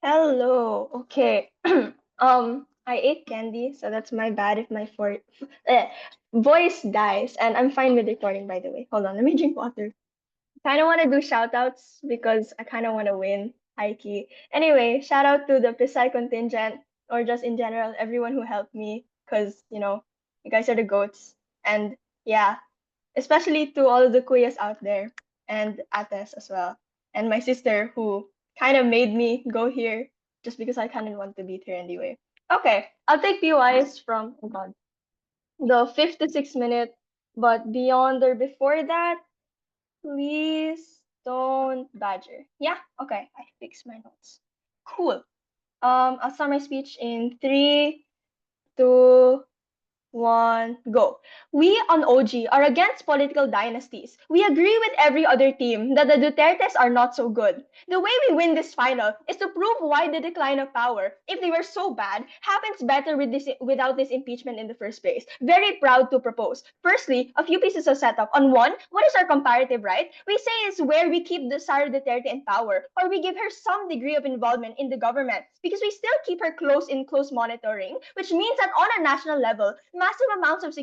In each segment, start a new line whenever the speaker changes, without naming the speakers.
Hello. Okay. I ate candy, so that's my bad if my voice dies, and I'm fine with recording, by the way. Hold on, let me drink water. Kind of want to do shout outs because I kind of want to win, high key. Anyway, shout out to the Pisai contingent, or just in general, everyone who helped me, because, you guys are the goats. And yeah, especially to all of the kuyas out there, and Ates as well. And my sister, who kind of made me go here just because I kind of want to be here anyway. Okay, I'll take POIs from, oh God, the 5 to 6 minute, but beyond or before that, please don't badger. Yeah, okay, I fixed my notes. Cool. I'll start my speech in 3, 2, 1, go. We on OG are against political dynasties. We agree with every other team that the Dutertes are not so good. The way we win this final is to prove why the decline of power, if they were so bad, happens better without this impeachment in the first place. Very proud to propose. Firstly, a few pieces of setup. On one, what is our comparative right? We say it's where we keep the Sara Duterte in power, or we give her some degree of involvement in the government, because we still keep her close monitoring, which means that on a national level, massive amounts of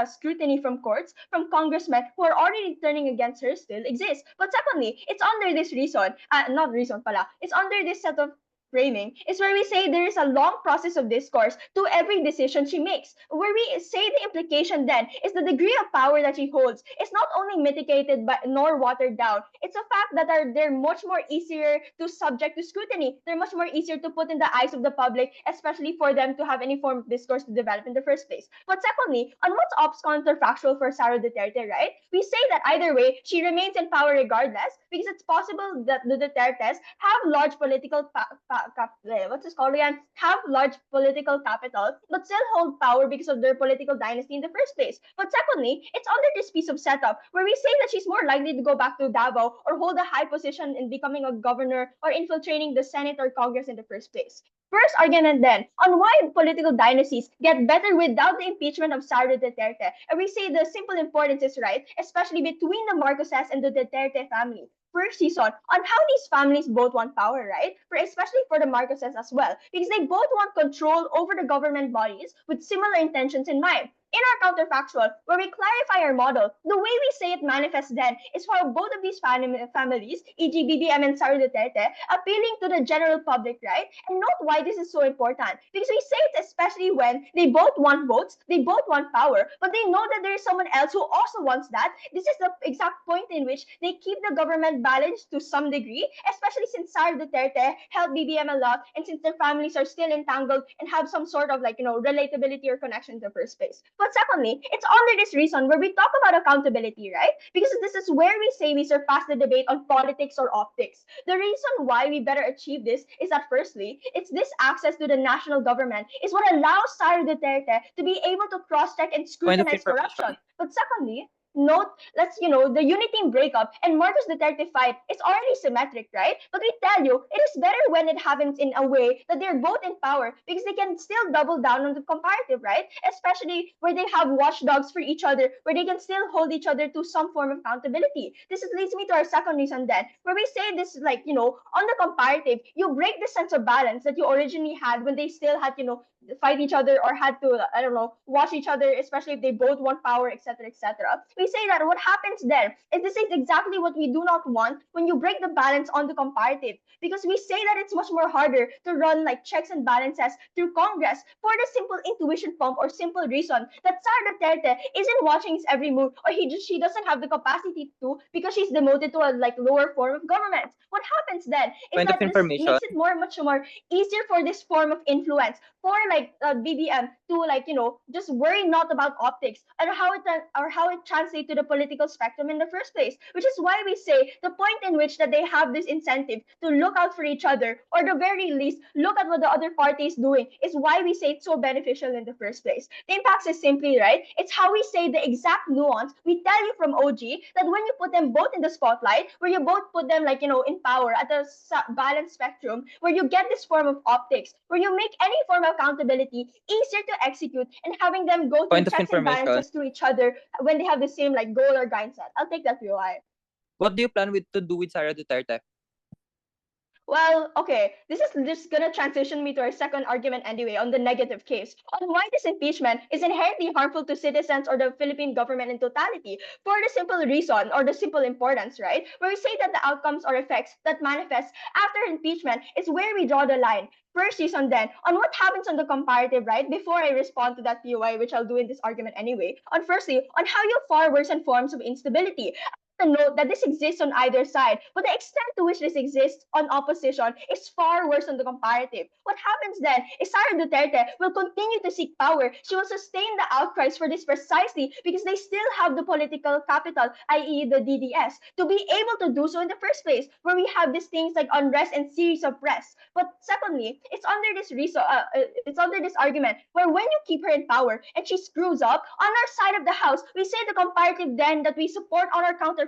scrutiny from courts, from congressmen who are already turning against her still exist. But secondly, it's under this reason, not reason pala, it's under this set of framing is where we say there is a long process of discourse to every decision she makes, where we say the implication then is the degree of power that she holds is not only mitigated but nor watered down. It's a fact that they're much more easier to subject to scrutiny. They're much more easier to put in the eyes of the public, especially for them to have any form of discourse to develop in the first place. But secondly, on what's ops counterfactual for Sara Duterte, right? We say that either way, she remains in power regardless, because it's possible that the Dutertes have large what's this called again? Have large political capital, but still hold power because of their political dynasty in the first place. But secondly, it's under this piece of setup where we say that she's more likely to go back to Davao or hold a high position in becoming a governor or infiltrating the Senate or Congress in the first place. First argument then on why political dynasties get better without the impeachment of Sara Duterte. And we say the simple importance is right, especially between the Marcoses and the Duterte family. First season on how these families both want power, right? Especially for the Marcoses as well, because they both want control over the government bodies with similar intentions in mind. In our counterfactual, where we clarify our model, the way we say it manifests then is for both of these families, e.g. BBM and Sara Duterte, appealing to the general public, right? And note why this is so important. Because we say it especially when they both want votes, they both want power, but they know that there is someone else who also wants that. This is the exact point in which they keep the government balanced to some degree, especially since Sara Duterte helped BBM a lot, and since their families are still entangled and have some sort of relatability or connection in the first place. But secondly, it's under this reason where we talk about accountability, right? Because this is where we say we surpass the debate on politics or optics. The reason why we better achieve this is that firstly, it's this access to the national government is what allows Sara Duterte to be able to cross-check and
Point of
scrutinize corruption.
information.
But secondly, note, the unity team breakup and Marcos Duterte fight is already symmetric, right? But we tell you, it is better when it happens in a way that they're both in power because they can still double down on the comparative, right? Especially where they have watchdogs for each other, where they can still hold each other to some form of accountability. Leads me to our second reason then, where we say this is on the comparative, you break the sense of balance that you originally had when they still had, fight each other or had to, I don't know, watch each other, especially if they both want power, etc., etc. We say that what happens there is this is exactly what we do not want when you break the balance on the comparative, because we say that it's much more harder to run like checks and balances through Congress for the simple intuition pump or simple reason that Sara Duterte isn't watching his every move, or she doesn't have the capacity to because she's demoted to a lower form of government. What happens then is
Point of
that this
information.
makes it much more easier for this form of influence for BBM to just worry not about optics and how it translates to the political spectrum in the first place. Which is why we say the point in which that they have this incentive to look out for each other, or the very least look at what the other party is doing, is why we say it's so beneficial in the first place. The impacts is simply right. It's how we say the exact nuance. We tell you from OG that when you put them both in the spotlight, where you both put them in power at a balanced spectrum, where you get this form of optics, where you make any form of accountability easier to execute, and having them go through
Point of
checks and
information.
balances to each other when they have the same goal or grind set. I'll take that POI.
What do you plan with to do with Sara Duterte?
Well, okay, this is just gonna transition me to our second argument anyway on the negative case on why this impeachment is inherently harmful to citizens or the Philippine government in totality for the simple reason or the simple importance, right? Where we say that the outcomes or effects that manifest after impeachment is where we draw the line. First reason then on what happens on the comparative, right? Before I respond to that POI, which I'll do in this argument anyway. On firstly, on how you far worsen forms of instability to note that this exists on either side, but the extent to which this exists on opposition is far worse than the comparative. What happens then is Sara Duterte will continue to seek power. She will sustain the outcries for this precisely because they still have the political capital, i.e. the DDS, to be able to do so in the first place, where we have these things like unrest and series of press. But secondly, it's under this argument where when you keep her in power and she screws up, on our side of the house, we say the comparative then that we support on our counterfactual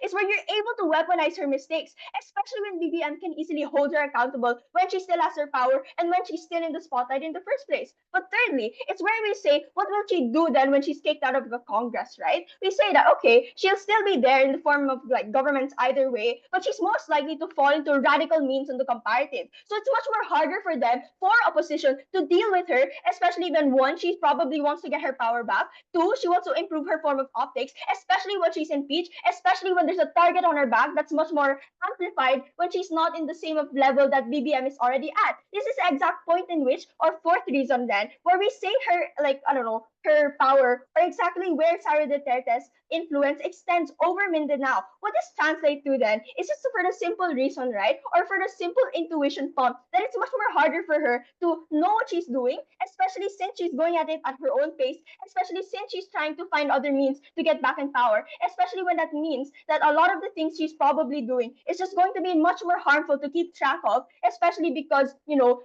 is where you're able to weaponize her mistakes, especially when BBM can easily hold her accountable when she still has her power and when she's still in the spotlight in the first place. But thirdly, it's where we say, what will she do then when she's kicked out of the Congress, right? We say that, okay, she'll still be there in the form of like governments either way, but she's most likely to fall into radical means on the comparative. So it's much more harder for them, for opposition, to deal with her, especially when one, she probably wants to get her power back. Two, she wants to improve her form of optics, especially when she's impeached, especially when there's a target on her back that's much more amplified when she's not in the same level that BBM is already at. This is the exact point in which, or fourth reason then, where we say her, like, I don't know, her power, or exactly where Sara Duterte's influence extends over Mindanao. What this translates to then is just for the simple reason, right? Or for the simple intuition pump that it's much more harder for her to know what she's doing, especially since she's going at it at her own pace, especially since she's trying to find other means to get back in power, especially when that means that a lot of the things she's probably doing is just going to be much more harmful to keep track of, especially because,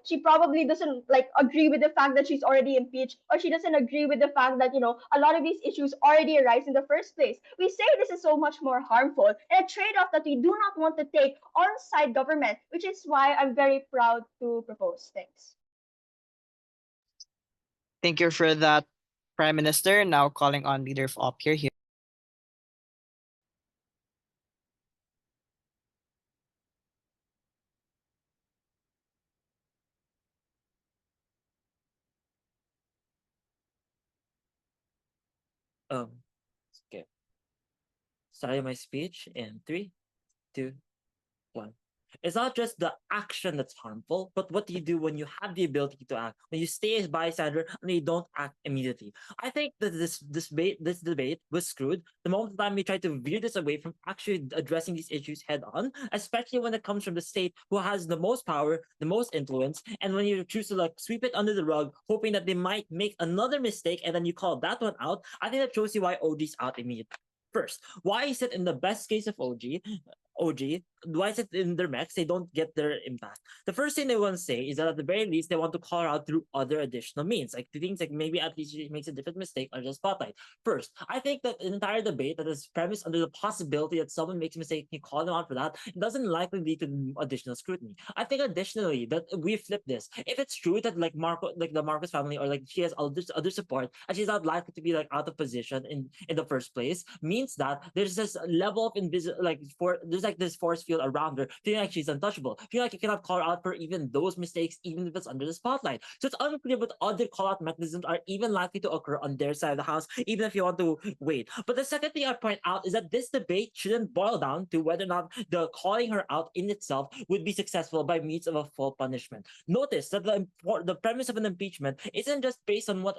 she probably doesn't like agree with the fact that she's already impeached, or she doesn't agree with the fact that, a lot of these issues already arise in the first place. We say this is so much more harmful and a trade-off that we do not want to take on side government, which is why I'm very proud to propose things.
Thank you for that, Prime Minister. Now calling on Leader of Op here.
Um, okay. Starting my speech in 3, 2, 1. It's not just the action that's harmful, but what you do when you have the ability to act, when you stay as bystander and you don't act immediately. I think that this debate was screwed the moment time we try to veer this away from actually addressing these issues head on, especially when it comes from the state who has the most power, the most influence, and when you choose to like sweep it under the rug, hoping that they might make another mistake and then you call that one out. I think that shows you why OG's out immediately. First, why is it in the best case of OG, why is it in their max they don't get their impact? The first thing they want to say is that at the very least they want to call her out through other additional means, like the things like maybe at least she makes a different mistake or just spotlight. First, I think that the entire debate that is premised under the possibility that someone makes a mistake, you call them out for that, it doesn't likely lead to additional scrutiny. I think additionally that we flip this. If it's true that like the Marcos family or like she has other support and she's not likely to be like out of position in the first place, means that there's this level of there's like this force field around her, feeling like she's untouchable, feeling like you cannot call her out for even those mistakes, even if it's under the spotlight. So it's unclear what other call out mechanisms are even likely to occur on their side of the house, even if you want to wait. But the second thing I'd point out is that this debate shouldn't boil down to whether or not the calling her out in itself would be successful by means of a full punishment. Notice that the premise of an impeachment isn't just based on what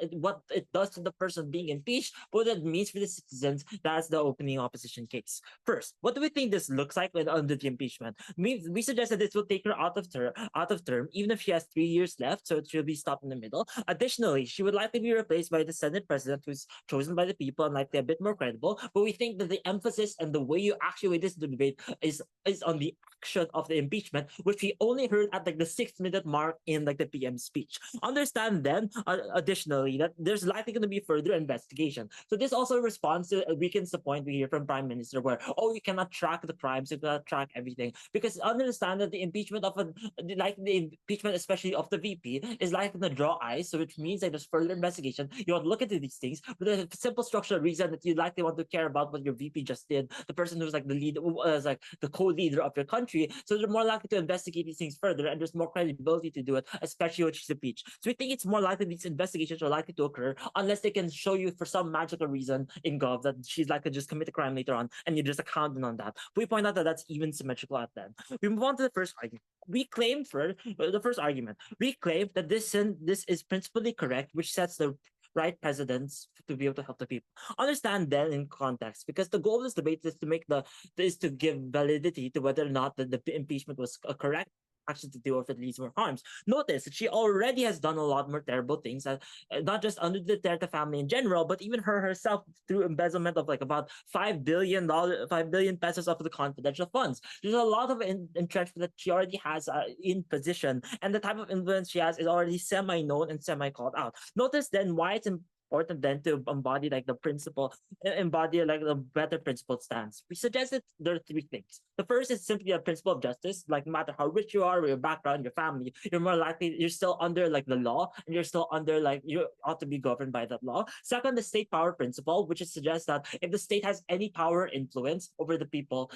it does to the person being impeached, but what it means for the citizens. That's the opening opposition case. First, what do we think this looks like under the impeachment? We suggest that this will take her out of term, even if she has 3 years left, so it should be stopped in the middle. Additionally, she would likely be replaced by the Senate president who's chosen by the people and likely a bit more credible. But we think that the emphasis and the way you actually weigh this debate is on the action of the impeachment, which we only heard at like the 6-minute mark in like the PM speech. Understand then, additionally, that there's likely going to be further investigation. So this also responds to weakens the point we hear from Prime Minister where, oh, you cannot track the crimes, you cannot track attack everything, because understand that the impeachment of the impeachment, especially of the VP, is likely to draw eyes. So which means that there's further investigation. You want to look into these things, but the simple structural reason that you likely want to care about what your VP just did, the person who's like the lead, was like the co-leader of your country. So they're more likely to investigate these things further, and there's more credibility to do it, especially when she's impeached. So we think it's more likely these investigations are likely to occur unless they can show you for some magical reason in Gov that she's likely to just commit a crime later on, and you just account on that. But we point out that that's even symmetrical at then. We move on to the first argument. We claim for the first argument. We claim that this is principally correct, which sets the right precedents to be able to help the people. Understand then in context, because the goal of this debate is to give validity to whether or not the impeachment was a correct action to deal with at least more harms. Notice that she already has done a lot more terrible things, not just under the Duterte family in general, but even her herself through embezzlement of like about $5 billion of the confidential funds. There's a lot of entrenchment that she already has in position, and the type of influence she has is already semi-known and semi-called out. Notice then why it's important then to embody like the principle, embody like the better principled stance. We suggest that there are three things. The first is simply a principle of justice. Like no matter how rich you are, or your background, your family, you're more likely you're still under like the law, and you're still under like you ought to be governed by that law. Second, the state power principle, which is suggests that if the state has any power or influence over the people,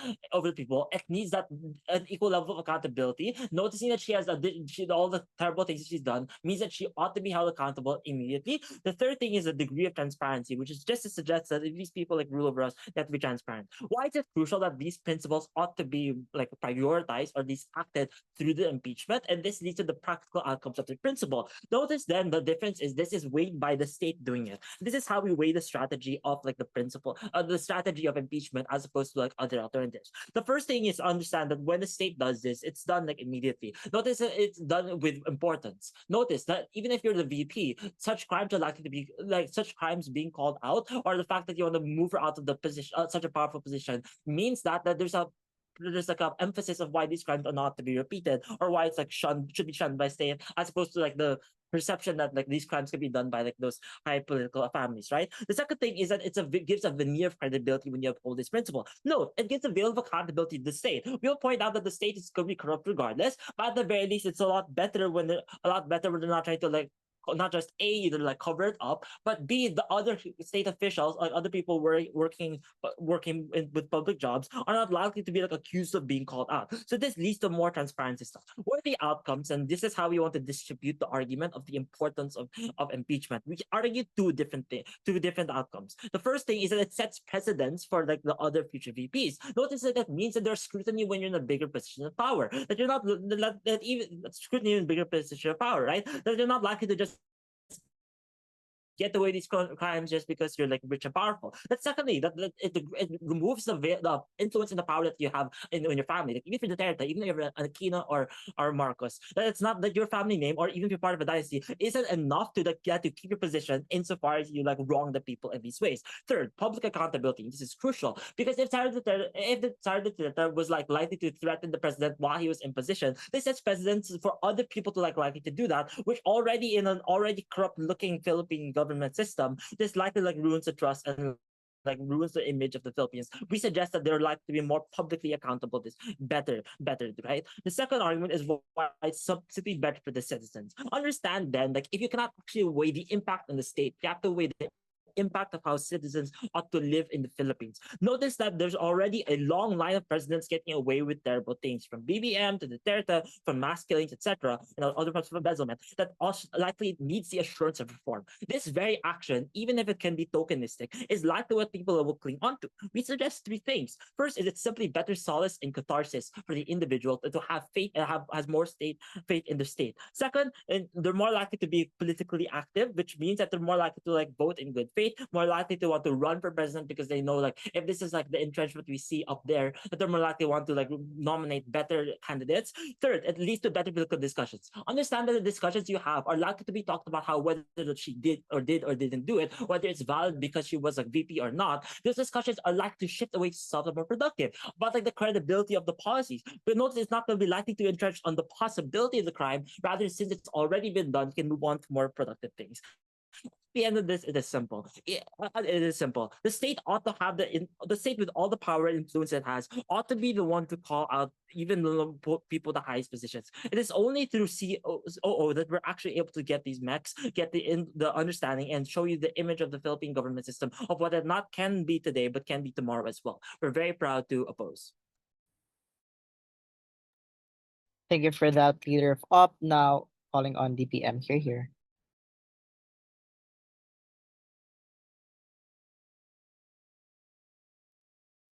it needs that an equal level of accountability. Noticing that she has all the terrible things that she's done means that she ought to be held accountable immediately. The third thing is a degree of transparency, which is just to suggest that if these people like rule over us, they have to be transparent. Why is it crucial that these principles ought to be like prioritized or at least acted through the impeachment? And this leads to the practical outcomes of the principle. Notice then the difference is this is weighed by the state doing it. This is how we weigh the strategy of like the principle, the strategy of impeachment as opposed to like other alternatives. The first thing is to understand that when the state does this, it's done like immediately. Notice that it's done with importance. Notice that even if you're the VP, such crimes are likely to be like such crimes being called out, or the fact that you want to move her out of the position, such a powerful position, means that there's like a emphasis of why these crimes are not to be repeated, or why it's like shunned, should be shunned by state, as opposed to like the perception that like these crimes can be done by like those high political families, right? The second thing is that it gives a veneer of credibility when you uphold this principle. No, it gives a veil of accountability to the state. We'll point out that the state is going to be corrupt regardless, but at the very least, it's a lot better when they're not trying to like not just A, either like cover it up, but B, the other state officials, like other people working with public jobs, are not likely to be like accused of being called out. So this leads to more transparency stuff. What are the outcomes? And this is how we want to distribute the argument of the importance of impeachment. We argue two different outcomes. The first thing is that it sets precedents for like the other future VPs. Notice that means that there's scrutiny when you're in a bigger position of power. That you're not that even scrutiny in a bigger position of power, right? That you're not likely to just get away these crimes just because you're like rich and powerful. But secondly, that it removes the influence and the power that you have in your family. Like even if you're Duterte, even if you're an Aquino or Marcos, that it's not that your family name or even if you're part of a dynasty isn't enough to to keep your position insofar as you like wrong the people in these ways. Third, public accountability. This is crucial because if Sara Duterte was like likely to threaten the president while he was in position, this sets precedents for other people to like likely to do that, which already in an already corrupt looking Philippine government system, this likely like ruins the trust and like ruins the image of the Philippines. We suggest that they're likely to be more publicly accountable. This better, right? The second argument is why it's simply better for the citizens. Understand then, like if you cannot actually weigh the impact on the state, you have to weigh the impact of how citizens ought to live in the Philippines. Notice that there's already a long line of presidents getting away with terrible things, from BBM to Duterte, from mass killings, etc., and other parts of embezzlement, that also likely needs the assurance of reform. This very action, even if it can be tokenistic, is likely what people will cling on to. We suggest three things. First is it's simply better solace and catharsis for the individual to have faith and has more faith in the state. Second, they're more likely to be politically active, which means that they're more likely to like vote in good faith, more likely to want to run for president because they know like if this is like the entrenchment we see up there, that they're more likely want to like nominate better candidates. Third, it leads to better political discussions. Understand that the discussions you have are likely to be talked about how whether she did or didn't do it, whether it's valid because she was a VP or not. Those discussions are likely to shift away to something more productive, but like the credibility of the policies. But notice it's not going to be likely to entrench on the possibility of the crime. Rather, since it's already been done, you can move on to more productive things. the end of this, it is simple. It is simple. The state ought to have the state with all the power and influence it has ought to be the one to call out even the people the highest positions. It is only through COO that we're actually able to get these mechs, get the understanding, and show you the image of the Philippine government system of what it not can be today, but can be tomorrow as well. We're very proud to oppose.
Thank you for that, leader of op. Now calling on DPM here.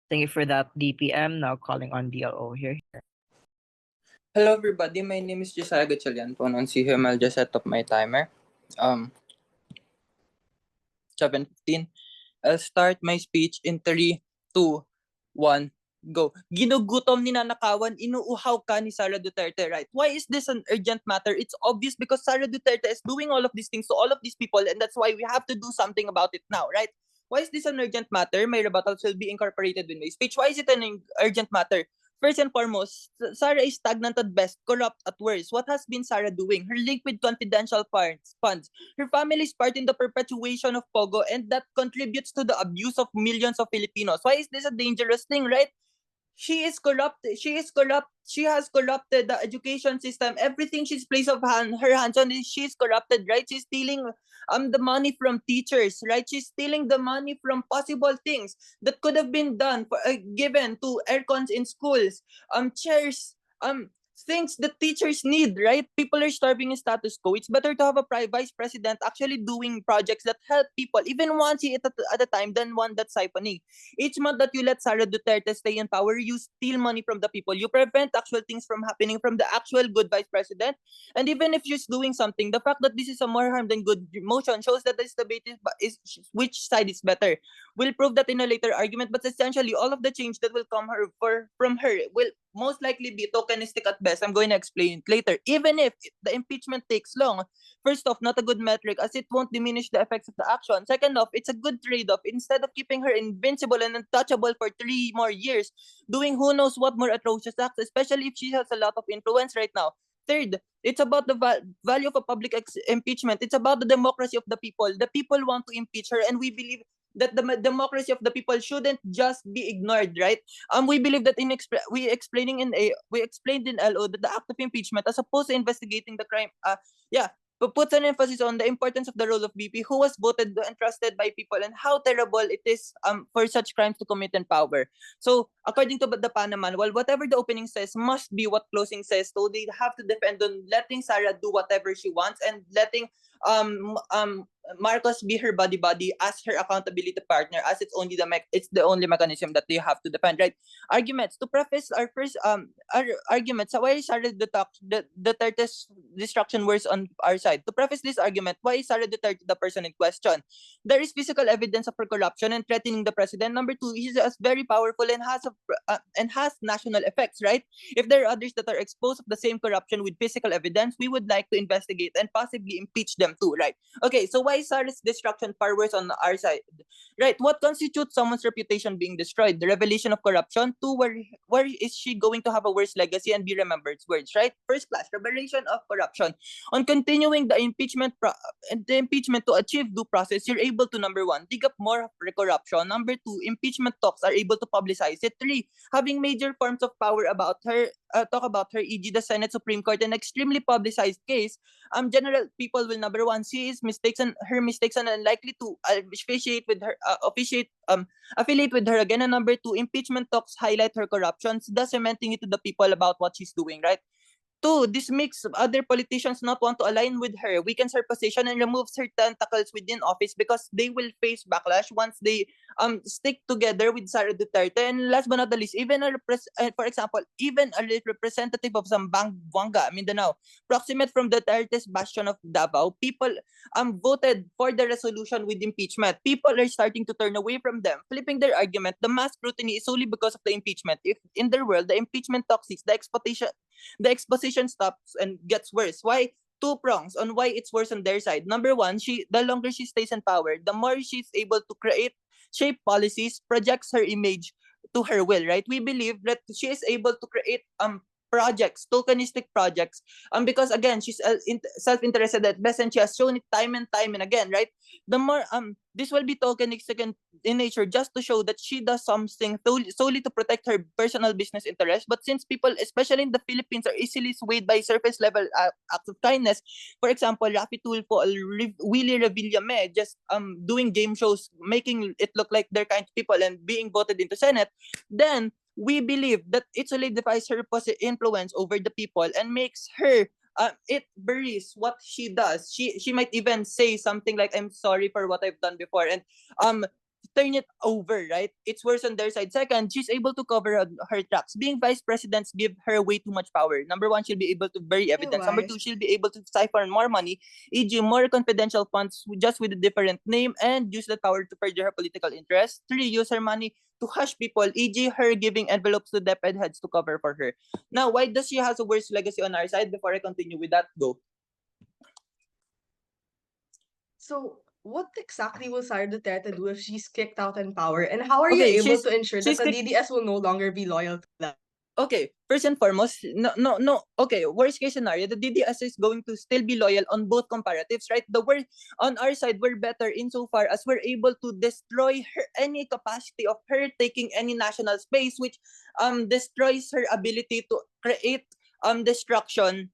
Thank you for that, DPM. Now calling on DLO here.
Hello everybody, my name is Josiah Gatchalian. Pronouns him, I'll just set up my timer. 7:15. I'll start my speech in 3, 2, 1, go. Ginugutom ni nanakawan, inuuhaw ka ni Sara Duterte, right? Why is this an urgent matter? It's obvious because Sara Duterte is doing all of these things to all of these people, and that's why we have to do something about it now, right? Why is this an urgent matter? My rebuttals will be incorporated in my speech. Why is it an urgent matter? First and foremost, Sara is stagnant at best, corrupt at worst. What has been Sara doing? Her link with confidential funds. Her family is part in the perpetuation of Pogo, and that contributes to the abuse of millions of Filipinos. Why is this a dangerous thing, right? She is corrupt. She is corrupt. She has corrupted the education system. Everything she's placed her hands on, she's corrupted, right? She's stealing the money from teachers, right? She's stealing the money from possible things that could have been done for, given to aircons in schools, chairs, things that teachers need, right? People are starving in status quo. It's better to have a vice president actually doing projects that help people, even one seat at a time, than one that's siphoning. Each month that you let Sara Duterte stay in power, you steal money from the people. You prevent actual things from happening from the actual good vice president. And even if she's doing something, the fact that this is a more harm than good motion shows that this debate is which side is better. We'll prove that in a later argument, but essentially all of the change that will come from her will most likely be tokenistic at best. I'm going to explain it later. Even if the impeachment takes long, first off, not a good metric as it won't diminish the effects of the action. Second off, it's a good trade-off. Instead of keeping her invincible and untouchable for 3 more years, doing who knows what more atrocious acts, especially if she has a lot of influence right now. Third, it's about the value of a public impeachment. It's about the democracy of the people. The people want to impeach her, and we believe that the democracy of the people shouldn't just be ignored, right? We believe that we explained in LO that the act of impeachment, as opposed to investigating the crime, but puts an emphasis on the importance of the role of BP, who was voted and trusted by people, and how terrible it is for such crimes to commit in power. So, according to the Panaman, well, whatever the opening says must be what closing says. So they have to depend on letting Sara do whatever she wants and letting Marcos be her buddy as her accountability partner, as it's the only mechanism that they have to defend, right? Arguments to preface our first our arguments. So why is Sara Duterte's destruction worse on our side? To preface this argument, why is Sara Duterte the person in question? There is physical evidence of her corruption and threatening the president. Number two, he is very powerful and has national effects, right? If there are others that are exposed of the same corruption with physical evidence, we would like to investigate and possibly impeach them too, right? Okay, so why is Sara's destruction far worse on our side? Right, what constitutes someone's reputation being destroyed? The revelation of corruption. Two, where is she going to have a worse legacy and be remembered? Words, right? First class, revelation of corruption. On continuing the impeachment to achieve due process, you're able to, number one, dig up more of corruption. Number two, impeachment talks are able to publicize it. Three, having major forms of power about her, talk about her, e.g. the Senate, Supreme Court, an extremely publicized case. General people will, number one, see her mistakes and unlikely to affiliate with her again. And number two, impeachment talks highlight her corruptions, thus cementing it to the people about what she's doing, right? Two, this makes other politicians not want to align with her, weakens her position, and removes her tentacles within office because they will face backlash once they stick together with Sara Duterte. And last but not the least, for example, even a representative of Zamboanga, Mindanao, proximate from Duterte's bastion of Davao, people voted for the resolution with impeachment. People are starting to turn away from them, flipping their argument. The mass scrutiny is solely because of the impeachment. If in their world the impeachment toxics, the exposition stops and gets worse. Why? Two prongs on why it's worse on their side. Number one, the longer she stays in power, the more she's able to shape policies, projects her image to her will, right? We believe that she is able to create projects, tokenistic projects. Because again, she's self-interested at best, and she has shown it time and time and again, right? The more this will be tokenistic in nature, just to show that she does something solely to protect her personal business interests. But since people, especially in the Philippines, are easily swayed by surface level acts of kindness, for example, Rafi Tulfo, Willie Revillame, just doing game shows, making it look like they're kind people and being voted into Senate, then we believe that it solidifies her influence over the people and makes her it buries what she does. She might even say something like, "I'm sorry for what I've done before," and turn it over, right? It's worse on their side. Second, she's able to cover her tracks. Being vice presidents give her way too much power. Number one, she'll be able to bury evidence. Number two, she'll be able to siphon more money, e.g., more confidential funds just with a different name, and use that power to further her political interests. Three, use her money to hush people, e.g., her giving envelopes to DepEd heads to cover for her. Now, why does she has a worse legacy on our side? Before I continue with that, go.
So, what exactly will Sara Duterte do if she's kicked out in power? And how are you
Okay,
able to ensure that
she's
the
kicked.
DDS will no longer be loyal to them?
Okay, first and foremost, no. Okay, worst case scenario, the DDS is going to still be loyal on both comparatives, right? On our side, we're better insofar as we're able to destroy any capacity of her taking any national space, which destroys her ability to create destruction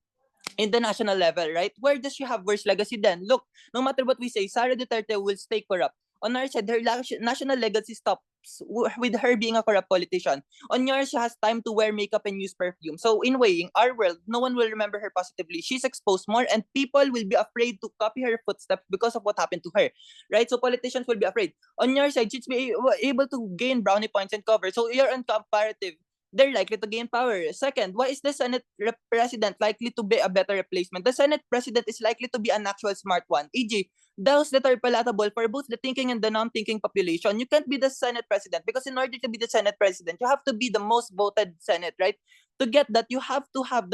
in the national level, right? Where does she have worse legacy then? Look, no matter what we say, Sara Duterte will stay corrupt. On our side, her national legacy stops with her being a corrupt politician. On yours, she has time to wear makeup and use perfume. So in weighing our world, no one will remember her positively. She's exposed more, and people will be afraid to copy her footsteps because of what happened to her, right? So politicians will be afraid. On your side, she's be able to gain brownie points and cover. So you're on comparative, they're likely to gain power. Second, why is the Senate president likely to be a better replacement? The Senate president is likely to be an actual smart one, e.g., those that are palatable for both the thinking and the non-thinking population. You can't be the Senate president because in order to be the Senate president, you have to be the most voted Senate, right? To get that, you have to have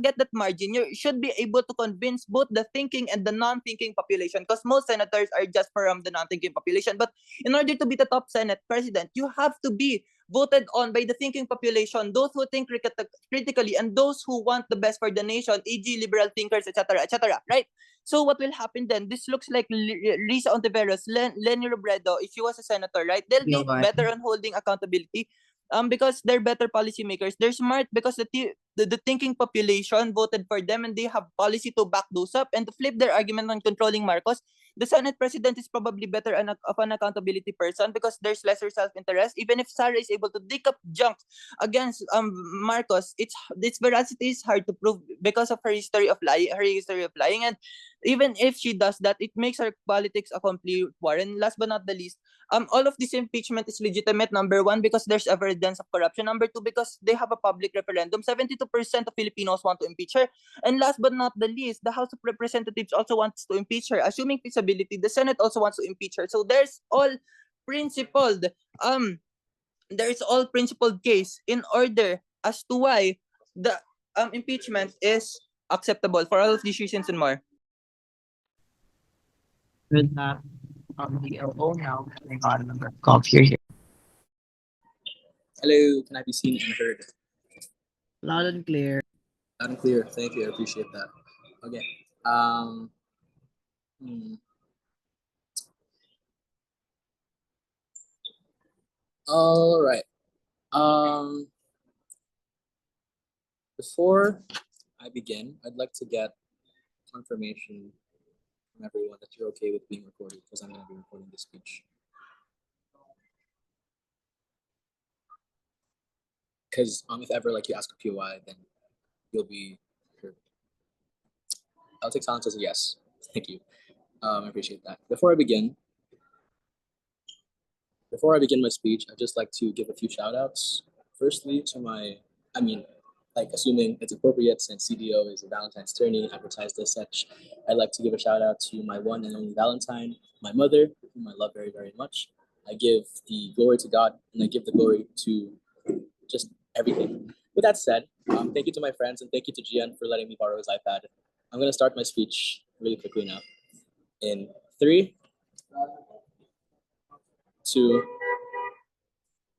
get that margin. You should be able to convince both the thinking and the non-thinking population, because most senators are just from the non-thinking population. But in order to be the top Senate president, you have to be voted on by the thinking population, those who think critically, and those who want the best for the nation, e.g., liberal thinkers, etc., etc., right? So what will happen then? This looks like Risa Ontiveros, Lenny Robredo, if she was a senator, right? They'll be better on holding accountability. Because they're better policymakers. They're smart because the thinking population voted for them, and they have policy to back those up. And to flip their argument on controlling Marcos, the Senate president is probably better of an accountability person because there's lesser self-interest. Even if Sara is able to dig up junk against Marcos, its veracity is hard to prove because of her history of lying. And even if she does that, it makes her politics a complete war. And last but not the least, all of this impeachment is legitimate. Number one, because there's evidence of corruption. Number two, because they have a public referendum. 72% of Filipinos want to impeach her. And last but not the least, the House of Representatives also wants to impeach her. Assuming feasibility, the Senate also wants to impeach her. So there's all principled case in order as to why the impeachment is acceptable for all of these reasons and more.
With that, the LO now coming on number call here.
Hello, can I be seen and heard?
Loud and clear.
Loud and clear. Thank you. I appreciate that. Okay. All right. Before I begin, I'd like to get confirmation from everyone that you're okay with being recorded, because I'm going to be recording this speech. Because if ever you ask a POI, then you'll be heard. I'll take silence as a yes. Thank you. I appreciate that. Before I begin my speech, I'd just like to give a few shout outs. Firstly, to assuming it's appropriate since CDO is a Valentine's tourney, advertised as such, I'd like to give a shout out to my one and only Valentine, my mother, whom I love very, very much. I give the glory to God, and I give the glory to just everything. With that said, thank you to my friends, and thank you to Gian for letting me borrow his iPad. I'm going to start my speech really quickly now. In 3, 2,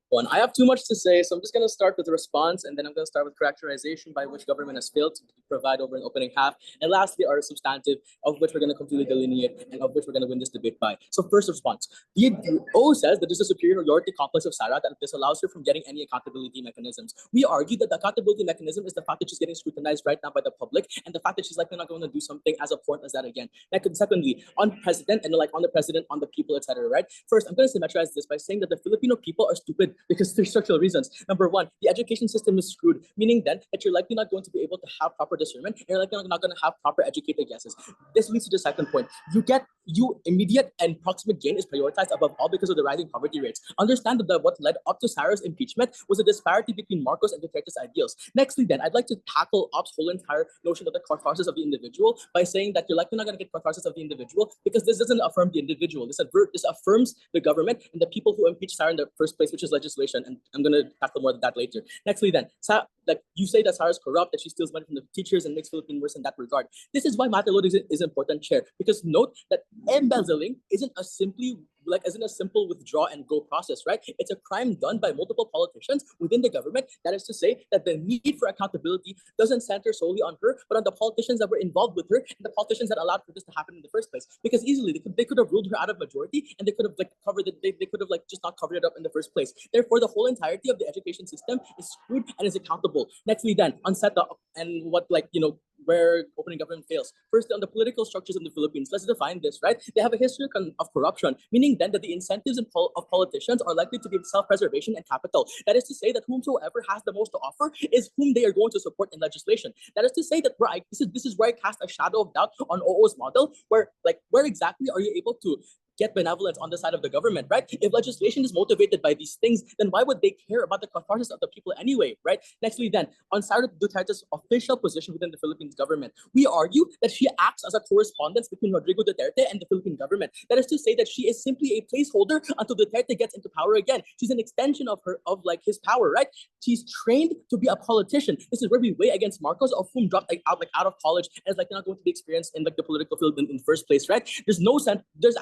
one. I have too much to say, so I'm just going to start with a response, and then I'm going to start with characterization by which government has failed to provide over an opening half, and lastly, our substantive, of which we're going to completely delineate and of which we're going to win this debate by. So first response. The O says that there's a superiority complex of Sara that this allows her from getting any accountability mechanisms. We argue that the accountability mechanism is the fact that she's getting scrutinized right now by the public, and the fact that she's likely not going to do something as abhorrent as that again. Secondly, on president and on the president, on the people, etc. Right? First, I'm going to symmetrize this by saying that the Filipino people are stupid because there's structural reasons. Number one, the education system is screwed, meaning then that you're likely not going to be able to have proper discernment, and you're likely not going to have proper educated guesses. This leads to the second point. Immediate and proximate gain is prioritized above all because of the rising poverty rates. Understand that what led up to Sara's impeachment was a disparity between Marcos and Duterte's ideals. Nextly, then, I'd like to tackle Op's whole entire notion of the catharsis of the individual by saying that you're likely not going to get catharsis of the individual because this doesn't affirm the individual. This affirms the government and the people who impeached Sara in the first place, which is legislation. And I'm going to tackle more of that later. Nextly, then, you say that Sara is corrupt, that she steals money from the teachers and makes Philippines worse in that regard. This is why Matelot is important, Chair, because note that embezzling isn't a simple withdraw and go process, right? It's a crime done by multiple politicians within the government. That is to say that the need for accountability doesn't center solely on her, but on the politicians that were involved with her and the politicians that allowed for this to happen in the first place. Because easily they could have ruled her out of majority, and they could have covered it. They could have just not covered it up in the first place. Therefore, the whole entirety of the education system is screwed and is accountable. Nextly, then on and what where opening government fails. Firstly, on the political structures in the Philippines, let's define this, right? They have a history of corruption, meaning then that the incentives of politicians are likely to be self-preservation and capital. That is to say that whomsoever has the most to offer is whom they are going to support in legislation. That is to say that this is where I cast a shadow of doubt on OO's model, where exactly are you able to get benevolence on the side of the government, right? If legislation is motivated by these things, then why would they care about the catharsis of the people anyway, right? Nextly, then, on Sara Duterte's official position within the Philippines government, we argue that she acts as a correspondence between Rodrigo Duterte and the Philippine government. That is to say that she is simply a placeholder until Duterte gets into power again. She's an extension of his power, right? She's trained to be a politician. This is where we weigh against Marcos, of whom dropped out of college and is not going to be experienced in the political field in the first place, right? There's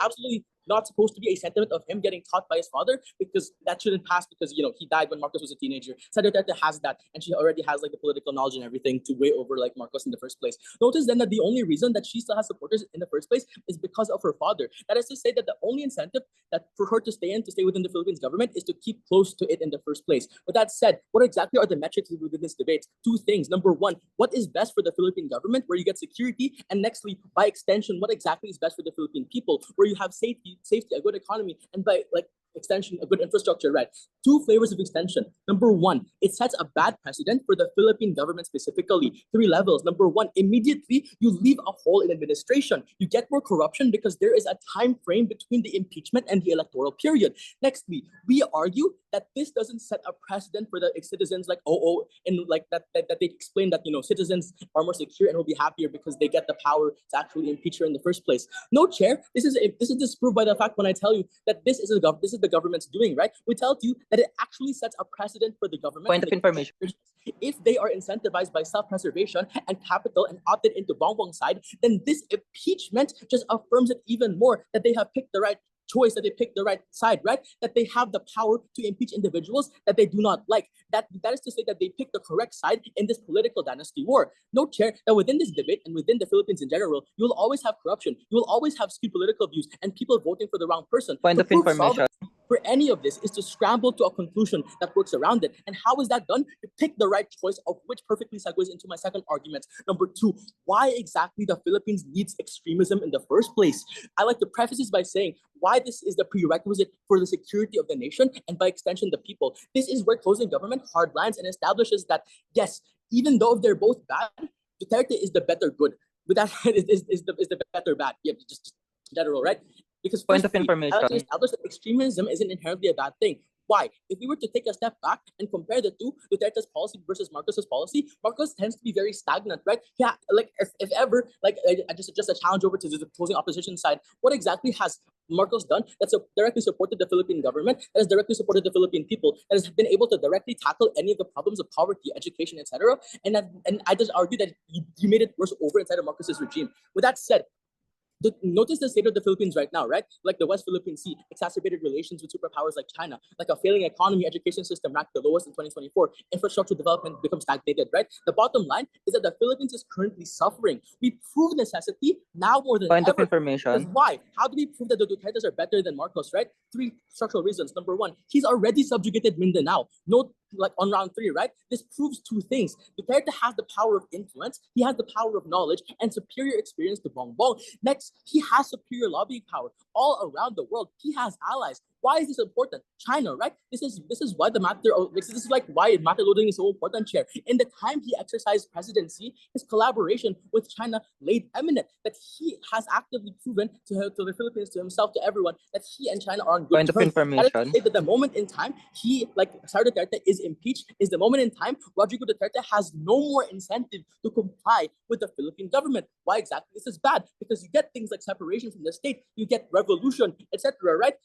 absolutely not supposed to be a sentiment of him getting taught by his father, because that shouldn't pass, because he died when Marcos was a teenager. Sara Duterte has that, and she already has the political knowledge and everything to weigh over Marcos in the first place. Notice then that the only reason that she still has supporters in the first place is because of her father. That is to say that the only incentive that for her to stay within the Philippines government is to keep close to it in the first place. With that said, what exactly are the metrics within this debate? Two things. Number one, what is best for the Philippine government, where you get security, and nextly, by extension, what exactly is best for the Philippine people, where you have safety, a good economy, and by extension, a good infrastructure, right? Two flavors of extension. Number one, it sets a bad precedent for the Philippine government specifically. 3 levels. Number one, immediately you leave a hole in administration. You get more corruption because there is a time frame between the impeachment and the electoral period. Nextly, we argue that this doesn't set a precedent for the citizens and that they explain that citizens are more secure and will be happier because they get the power to actually impeach her in the first place. No, Chair, this is disproved by the fact when I tell you that this is the government's doing, right? We tell you that it actually sets a precedent for the government.
Point of information.
If they are incentivized by self-preservation and capital and opted into Bongbong's side, then this impeachment just affirms it even more, that they have picked the right choice, that they pick the right side, right? That they have the power to impeach individuals that they do not like. That is to say that they pick the correct side in this political dynasty war. Note, Chair, that within this debate and within the Philippines in general, you will always have corruption. You will always have skewed political views and people voting for the wrong person.
Point of information.
For any of this is to scramble to a conclusion that works around it. And how is that done? You pick the right choice, of which perfectly segues into my second argument. Number two, why exactly the Philippines needs extremism in the first place? I like to preface this by saying why this is the prerequisite for the security of the nation and by extension the people. This is where closing government hardlines and establishes that, yes, even though they're both bad, Duterte is the better good. But that is the better bad. Yeah, just general, right? Because
point of information.
I like to establish that extremism isn't inherently a bad thing. Why? If we were to take a step back and compare the two, Duterte's policy versus Marcos's policy, Marcos tends to be very stagnant, right? Yeah, if ever, just a challenge over to the opposing opposition side. What exactly has Marcos done that's directly supported the Philippine government, that has directly supported the Philippine people, that has been able to directly tackle any of the problems of poverty, education, etc. And I just argue that you made it worse over inside of Marcos's regime. With that said, Notice the state of the Philippines right now, right? Like the West Philippine Sea, exacerbated relations with superpowers like China, like a failing economy, education system ranked the lowest in 2024, infrastructure development becomes stagnated, right? The bottom line is that the Philippines is currently suffering. We prove necessity now more than
Point of
ever. Because
information.
why? How do we prove that the Dutertes are better than Marcos, right? 3 structural reasons. Number 1, he's already subjugated Mindanao. Note, like on round 3, right? This proves 2 things. Duterte has the power of influence, he has the power of knowledge, and superior experience to Bongbong. Next, he has superior lobbying power all around the world. He has allies. Why is this important? China, right? This is why this is like why matter loading is so important, Chair. In the time he exercised presidency, his collaboration with China laid eminent. That he has actively proven to the Philippines, to himself, to everyone, that he and China are on good
Point of
terms. That is to
information.
say that the moment in time he, like Sara Duterte, is impeached, is the moment in time Rodrigo Duterte has no more incentive to comply with the Philippine government. Why exactly this is bad? Because you get things like separation from the state, you get revolution, etc. Right?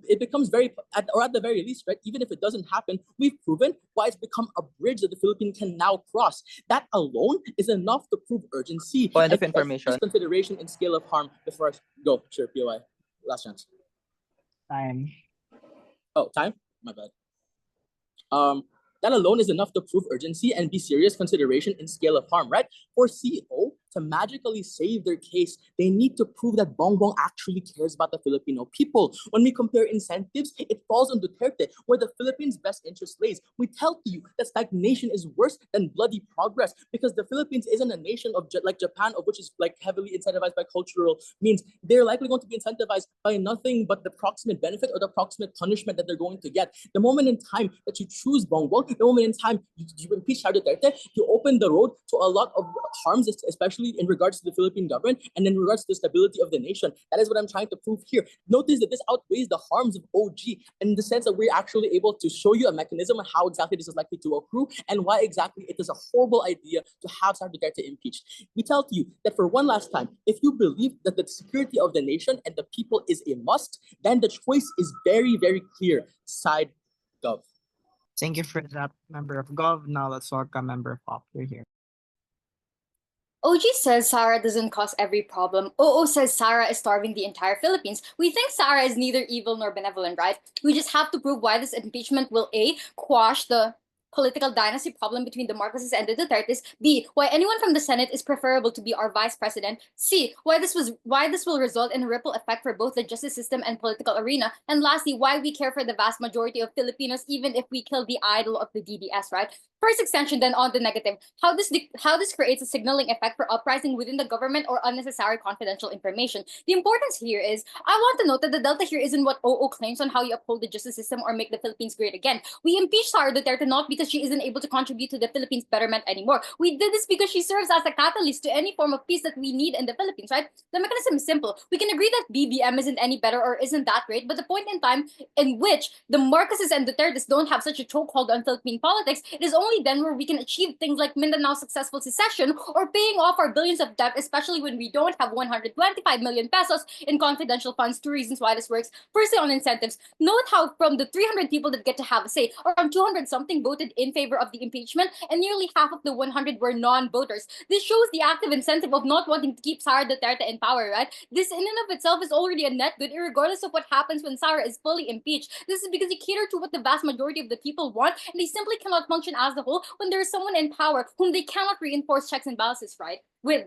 It becomes very, at the very least, right? Even if it doesn't happen, we've proven why it's become a bridge that the Philippines can now cross. That alone is enough to prove urgency.
Point of
And
information.
consideration and scale of harm before I go. Sure, POI. Last chance.
Time.
Oh, time? My bad. That alone is enough to prove urgency and be serious consideration in scale of harm, right? For CEO to magically save their case, they need to prove that Bongbong actually cares about the Filipino people. When we compare incentives, it falls on Duterte, where the Philippines' best interest lays. We tell you that stagnation is worse than bloody progress because the Philippines isn't a nation of like Japan, of which is like heavily incentivized by cultural means. They're likely going to be incentivized by nothing but the proximate benefit or the proximate punishment that they're going to get. The moment in time that you choose Bongbong, the moment in time you impeach Sara Duterte, you open the road to a lot of harms, especially in regards to the Philippine government and in regards to the stability of the nation. That is what I'm trying to prove here. Notice that this outweighs the harms of OG in the sense that we're actually able to show you a mechanism on how exactly this is likely to accrue and why exactly it is a horrible idea to have Sara Duterte impeached. We tell you that for one last time, if you believe that the security of the nation and the people is a must, then the choice is very, very clear. Side Gov.
Thank you for that, member of Gov. Now let's welcome member of Pop. You're here.
OG says Sara doesn't cause every problem. OO says Sara is starving the entire Philippines. We think Sara is neither evil nor benevolent, right? We just have to prove why this impeachment will A, quash the political dynasty problem between the Marcoses and the Dutertes. B, why anyone from the Senate is preferable to be our vice president. C, why this will result in a ripple effect for both the justice system and political arena. And lastly, why we care for the vast majority of Filipinos, even if we kill the idol of the DDS, right? First extension, then on the negative. How this creates a signaling effect for uprising within the government or unnecessary confidential information. The importance here is, I want to note that the delta here isn't what OO claims on how you uphold the justice system or make the Philippines great again. We impeached Sara Duterte not because she isn't able to contribute to the Philippines' betterment anymore. We did this because she serves as a catalyst to any form of peace that we need in the Philippines, right? The mechanism is simple. We can agree that BBM isn't any better or isn't that great, but the point in time in which the Marcoses and Dutertes don't have such a chokehold on Philippine politics, it is only then where we can achieve things like Mindanao's successful secession or paying off our billions of debt, especially when we don't have 125 million pesos in confidential funds. 2 reasons why this works. Firstly, on incentives. Note how from the 300 people that get to have a say, around 200 something voted in favor of the impeachment, and nearly half of the 100 were non-voters. This shows the active incentive of not wanting to keep Sara Duterte in power, right? This in and of itself is already a net good, regardless of what happens when Sara is fully impeached. This is because they cater to what the vast majority of the people want, and they simply cannot function as a whole when there is someone in power whom they cannot reinforce checks and balances, right? With.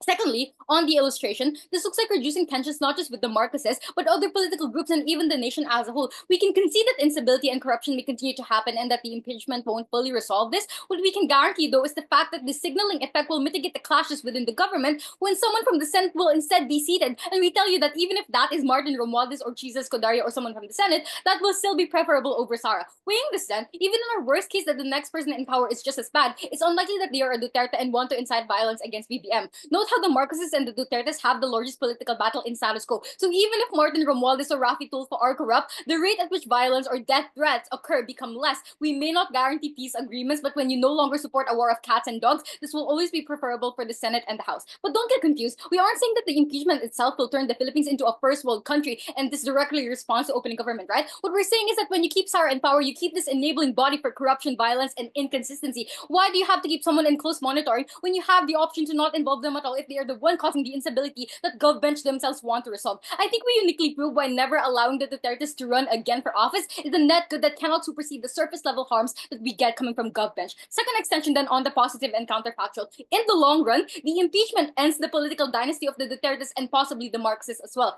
Secondly, on the illustration, this looks like reducing tensions not just with the Marcoses, but other political groups and even the nation as a whole. We can concede that instability and corruption may continue to happen and that the impeachment won't fully resolve this. What we can guarantee, though, is the fact that the signaling effect will mitigate the clashes within the government when someone from the Senate will instead be seated. And we tell you that even if that is Martin Romualdez or Jesus Codario or someone from the Senate, that will still be preferable over Sara. Weighing this then, even in our worst case that the next person in power is just as bad, it's unlikely that they are a Duterte and want to incite violence against BBM. Note how the Marcoses and the Dutertes have the largest political battle in status quo. So even if Martin Romualdez or Rafi Tulfo are corrupt, the rate at which violence or death threats occur become less. We may not guarantee peace agreements, but when you no longer support a war of cats and dogs, this will always be preferable for the Senate and the House. But don't get confused. We aren't saying that the impeachment itself will turn the Philippines into a first world country and this directly responds to opening government, right? What we're saying is that when you keep Sara in power, you keep this enabling body for corruption, violence, and inconsistency. Why do you have to keep someone in close monitoring when you have the option to not involve them at all if they are the one causing the instability that govbench themselves want to resolve. I think we uniquely prove why never allowing the Dutertes to run again for office is the net good that cannot supersede the surface level harms that we get coming from govbench. Second extension then on the positive and counterfactual. In the long run, the impeachment ends the political dynasty of the Dutertes and possibly the Marxists as well.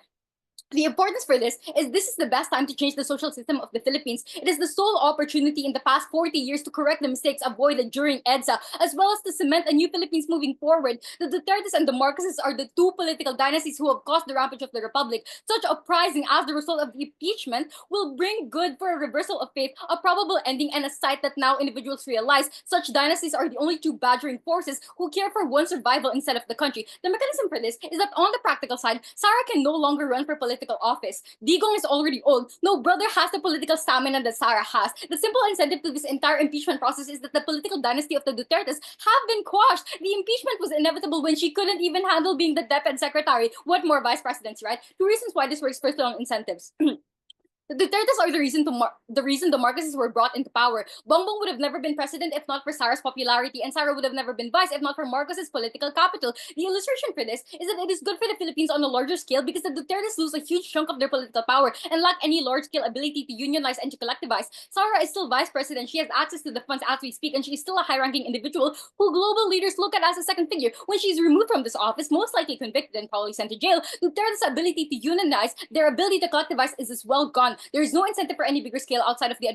The importance for this is the best time to change the social system of the Philippines. It is the sole opportunity in the past 40 years to correct the mistakes avoided during EDSA, as well as to cement a new Philippines moving forward. The Dutertes and the Marcoses are the two political dynasties who have caused the rampage of the Republic. Such uprising as the result of the impeachment will bring good for a reversal of faith, a probable ending, and a sight that now individuals realize such dynasties are the only two badgering forces who care for one's survival instead of the country. The mechanism for this is that on the practical side, Sara can no longer run for political office. Digong is already old. No brother has the political stamina that Sara has. The simple incentive to this entire impeachment process is that the political dynasty of the Dutertes have been quashed. The impeachment was inevitable when she couldn't even handle being the DepEd secretary. What more vice presidency, right? Two reasons why this works. Firstly, on incentives. The Dutertes are the reason the Marcoses were brought into power. Bongbong would have never been president if not for Sara's popularity, and Sara would have never been vice if not for Marcos's political capital. The illustration for this is that it is good for the Philippines on a larger scale because the Dutertes lose a huge chunk of their political power and lack any large-scale ability to unionize and to collectivize. Sara is still vice president. She has access to the funds as we speak, and she is still a high-ranking individual who global leaders look at as a second figure. When she's removed from this office, most likely convicted and probably sent to jail, Duterte's ability to unionize, their ability to collectivize is as well gone. There is no incentive for any bigger scale outside of the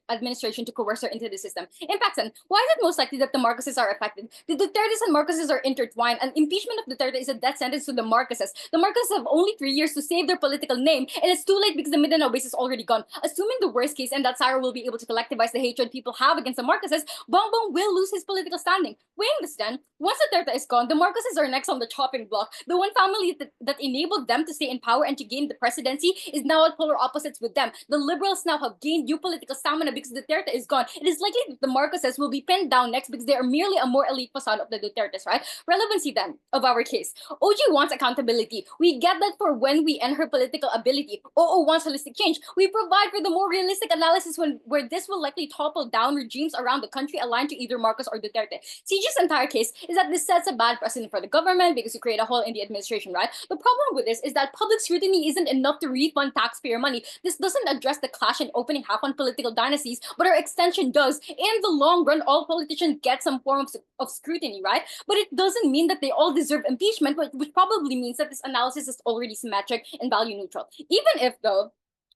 administration to coerce her into the system. In fact, then, why is it most likely that the Marcoses are affected? The Dutertes and Marcoses are intertwined. An impeachment of Duterte is a death sentence to the Marcoses. The Marcoses have only 3 years to save their political name, and it's too late because the Mindanao base is already gone. Assuming the worst case and that Sara will be able to collectivize the hatred people have against the Marcoses, Bongbong will lose his political standing. Weighing this then, once Duterte is gone, the Marcoses are next on the chopping block. The one family that enabled them to stay in power and to gain the presidency is now at polar opposites with them. The liberals now have gained new political stamina because Duterte is gone. It is likely that the Marcoses will be pinned down next because they are merely a more elite facade of the Dutertes, right? Relevancy then of our case. OG wants accountability. We get that for when we end her political ability. OO wants holistic change. We provide for the more realistic analysis where this will likely topple down regimes around the country aligned to either Marcos or Duterte. CG's entire case is that this sets a bad precedent for the government because you create a hole in the administration, right? The problem with this is that public scrutiny isn't enough to refund taxpayer money. This doesn't address the clash and opening half on political dynasties, but our extension does. In the long run, all politicians get some form of scrutiny, right? But it doesn't mean that they all deserve impeachment, which probably means that this analysis is already symmetric and value neutral. Even if, though,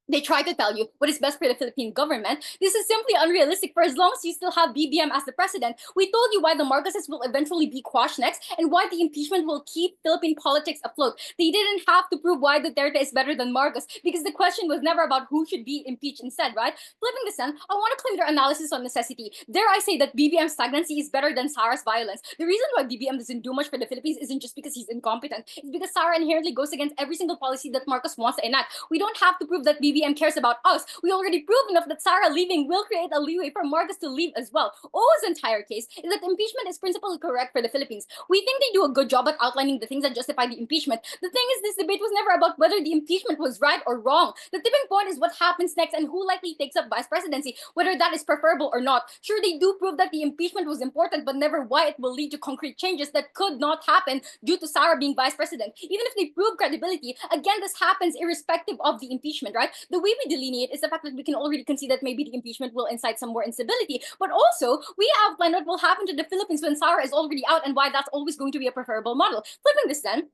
they try to tell you what is best for the Philippine government, this is simply unrealistic for as long as you still have BBM as the president. We told you why the Marcoses will eventually be quashed next and why the impeachment will keep Philippine politics afloat. They didn't have to prove why Duterte is better than Marcos because the question was never about who should be impeached instead, right? Flipping this then, I want to claim their analysis on necessity. Dare I say that BBM's stagnancy is better than Sara's violence. The reason why BBM doesn't do much for the Philippines isn't just because he's incompetent. It's because Sara inherently goes against every single policy that Marcos wants to enact. We don't have to prove that BBM cares about us. We already proved enough that Sara leaving will create a leeway for Marcos to leave as well. O's entire case is that impeachment is principally correct for the Philippines. We think they do a good job at outlining the things that justify the impeachment. The thing is, this debate was never about whether the impeachment was right or wrong. The tipping point is what happens next and who likely takes up vice presidency, whether that is preferable or not. Sure, they do prove that the impeachment was important, but never why it will lead to concrete changes that could not happen due to Sara being vice president. Even if they prove credibility, again, this happens irrespective of the impeachment, right? The way we delineate is the fact that we can already concede that maybe the impeachment will incite some more instability, but also we outline what will happen to the Philippines when Sara is already out and why that's always going to be a preferable model. Flipping this then,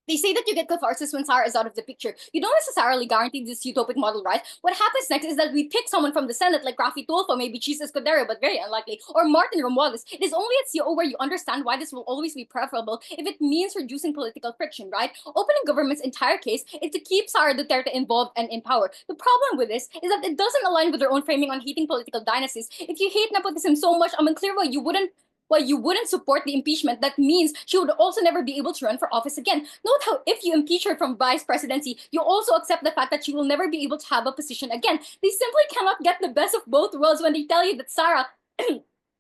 they say that you get catharsis when Sara is out of the picture. You don't necessarily guarantee this utopic model, right? What happens next is that we pick someone from the Senate like Rafi Tulfo, maybe Jesus Cordero, but very unlikely, or Martin Romualdez. It is only at CO where you understand why this will always be preferable if it means reducing political friction, right? Opening government's entire case is to keep Sara Duterte involved and in power. The problem with this is that it doesn't align with their own framing on hating political dynasties. If you hate nepotism so much, I'm unclear why you wouldn't support the impeachment. That means she would also never be able to run for office again. Note how if you impeach her from vice presidency, you also accept the fact that she will never be able to have a position again. They simply cannot get the best of both worlds when they tell you that Sara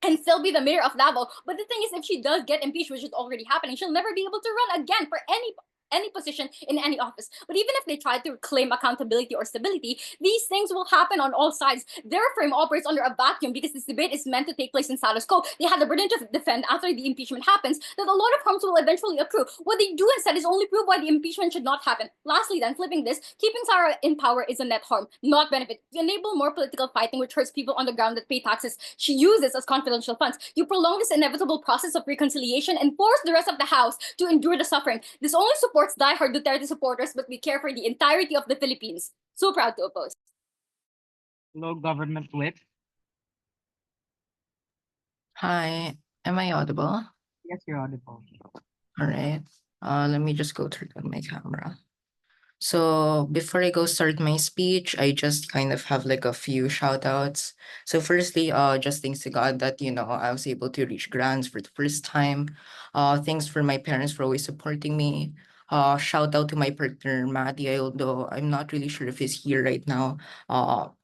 can still be the mayor of Davao. But the thing is, if she does get impeached, which is already happening, she'll never be able to run again for any any position in any office. But even if they try to claim accountability or stability, these things will happen on all sides. Their frame operates under a vacuum because this debate is meant to take place in status quo. They had the burden to defend after the impeachment happens that a lot of harms will eventually accrue. What they do instead is only prove why the impeachment should not happen. Lastly, then, flipping this, keeping Sara in power is a net harm, not benefit. You enable more political fighting, which hurts people on the ground that pay taxes. She uses as confidential funds. You prolong this inevitable process of reconciliation and force the rest of the House to endure the suffering. This only supports diehard Duterte supporters, but we care for the entirety of the Philippines. So proud to oppose.
Hello, government whip.
Hi, am I audible?
Yes, you're audible.
All right. Let me just go turn on my camera. So before I go start my speech, I just kind of have like a few shout outs. So firstly, just thanks to God that, I was able to reach grants for the first time. Thanks for my parents for always supporting me. Shout out to my partner, Matty, although I'm not really sure if he's here right now.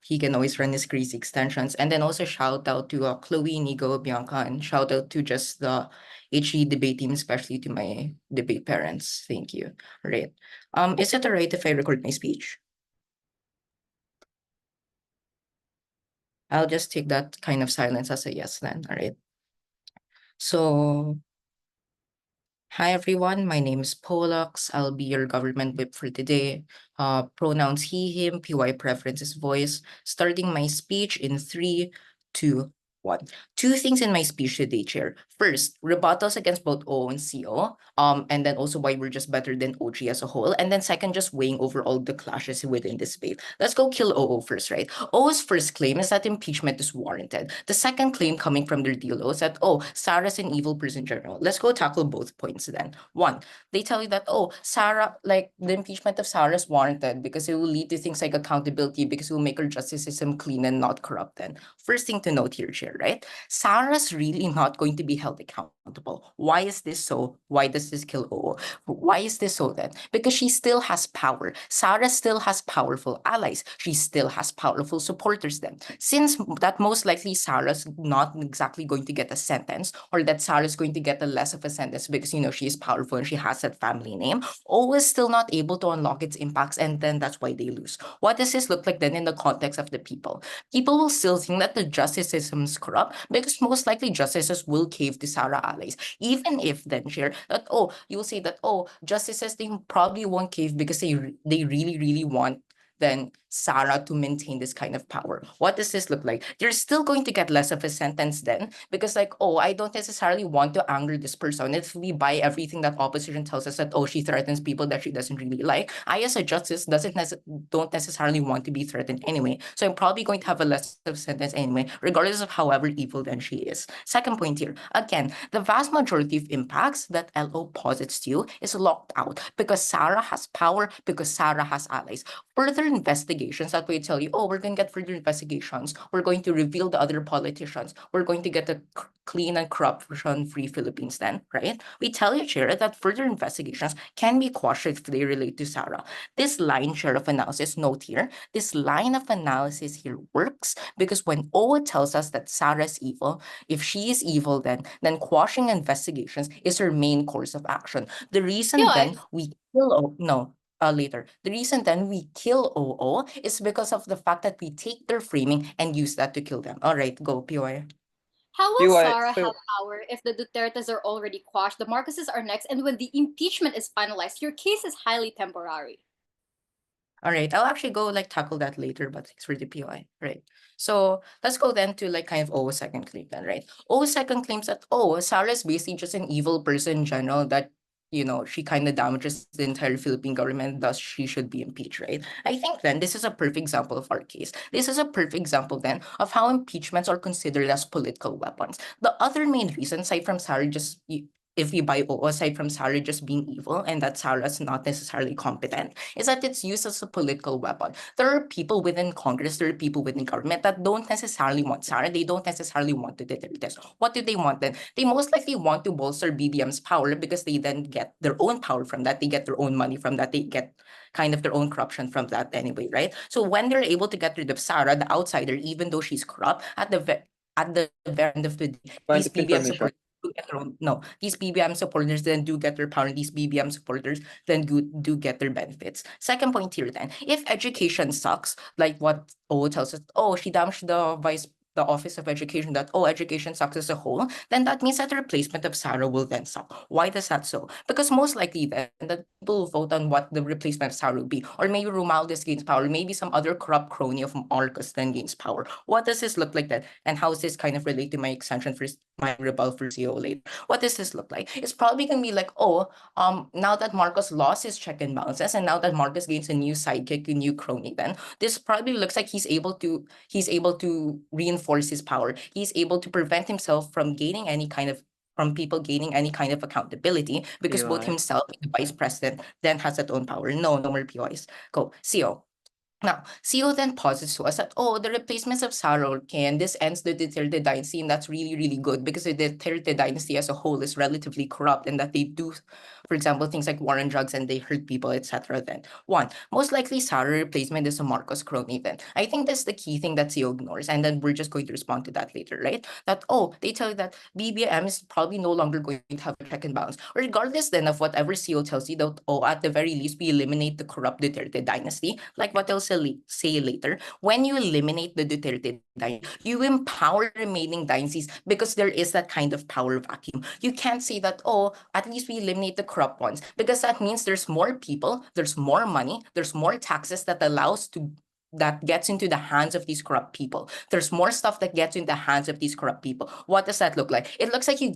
He can always run his crazy extensions. And then also shout out to Chloe, Nigo, Bianca, and shout out to just the HE debate team, especially to my debate parents. Thank you. Right. Is it alright if I record my speech? I'll just take that kind of silence as a yes then, all right? So, hi everyone, my name is Pollux. I'll be your government whip for today. Pronouns he, him, PY preferences voice. Starting my speech in 3, 2, 1. Two things in my speech today, Chair. First, rebuttals against both O and CO, and then also why we're just better than OG as a whole. And then second, just weighing over all the clashes within this debate. Let's go kill OO first, right? OO's first claim is that impeachment is warranted. The second claim coming from their deal is that, Sarah's an evil person in general. Let's go tackle both points then. One, they tell you that, Sarah, like the impeachment of Sarah is warranted because it will lead to things like accountability because it will make our justice system clean and not corrupt then. First thing to note here, Chair, right? Sarah's really not going to be held accountable. Why is this so? Why does this kill OO? Why is this so then? Because she still has power. Sarah still has powerful allies. She still has powerful supporters then. Since that most likely Sarah's not exactly going to get a sentence, or that Sarah's going to get a less of a sentence because, she is powerful and she has that family name, OO is still not able to unlock its impacts, and then that's why they lose. What does this look like then in the context of the people? People will still think that the justice system is corrupt because most likely justices will cave to Sarah allies. Even if then share that, you will say that, justices, they probably won't cave because they really, really want then Sarah to maintain this kind of power. What does this look like? You're still going to get less of a sentence then because I don't necessarily want to anger this person. If we buy everything that opposition tells us that, she threatens people that she doesn't really like, I as a justice don't necessarily want to be threatened anyway. So I'm probably going to have a less of a sentence anyway, regardless of however evil then she is. Second point here, again, the vast majority of impacts that LO posits to you is locked out because Sarah has power, because Sarah has allies. Further investigations that will tell you, we're going to get further investigations. We're going to reveal the other politicians. We're going to get a clean and corruption-free Philippines then, right? We tell you, Chair, that further investigations can be quashed if they relate to Sarah. This line, Chair, of analysis, note here, this line of analysis here works because when OWA tells us that Sarah is evil, if she is evil then quashing investigations is her main course of action. The reason then we kill later. The reason then we kill OO is because of the fact that we take their framing and use that to kill them. All right, go, PY.
How will
PY,
Sarah
so-
have power if the Dutertes are already quashed, the Marcoses are next, and when the impeachment is finalized, your case is highly temporary?
All right, I'll actually go tackle that later, but thanks for the POI. Right. So let's go then to kind of O's second claim then, right? O's second claims that, Sarah is basically just an evil person in general that, she kind of damages the entire Philippine government, thus she should be impeached, right? I think then this is a perfect example of our case. This is a perfect example then of how impeachments are considered as political weapons. The other main reason, aside from Sarah just if we buy OO, aside from Sarah just being evil and that Sarah's not necessarily competent, is that it's used as a political weapon. There are people within Congress, there are people within government that don't necessarily want Sarah. They don't necessarily want to deter this. What do they want then? They most likely want to bolster BBM's power because they then get their own power from that. They get their own money from that. They get kind of their own corruption from that anyway, right? So when they're able to get rid of Sarah, the outsider, even though she's corrupt, at the very end of the day,
Point
these
of
BBM
information.
supporters do get their own. No, these BBM supporters then do get their power, and these BBM supporters then do get their benefits. Second point here then, if education sucks, like what O tells us, oh, she damaged the Office of Education, that, oh, education sucks as a whole, then that means that the replacement of Sara will then suck. Why does that so? Because most likely then that people will vote on what the replacement of Sara will be, or maybe Romualdez gains power, maybe some other corrupt crony of Marcos then gains power. What does this look like then? And how does this kind of relate to my extension for my rebel for CO later? What does this look like? It's probably gonna be like, oh, now that Marcos lost his check and balances, and now that Marcos gains a new sidekick, a new crony, then this probably looks like he's able to reinforce his power. He's able to prevent himself from gaining any kind of people gaining any kind of accountability, because both
POI.
himself and the vice president then has that own power. No more POIs. Go. CO. Now, CO then posits to us that, oh, the replacements of Sara can, this ends the Duterte dynasty, and that's really, really good, because the Duterte dynasty as a whole is relatively corrupt, and that they do, for example, things like war on drugs, and they hurt people, etc. Then, one, most likely Sara replacement is a Marcos crony then. I think that's the key thing that CO ignores, and then we're just going to respond to that later, right? That, oh, they tell you that BBM is probably no longer going to have a check and balance. Regardless then of whatever CO tells you, that, oh, at the very least, we eliminate the corrupt Duterte dynasty, like what they'll say later. When you eliminate the Duterte dynasty, you empower remaining dynasties, because there is that kind of power vacuum. You can't say that, oh, at least we eliminate the corrupt ones, because that means there's more people, there's more money, there's more taxes that gets into the hands of these corrupt people. There's more stuff that gets in the hands of these corrupt people. What does that look like? It looks like you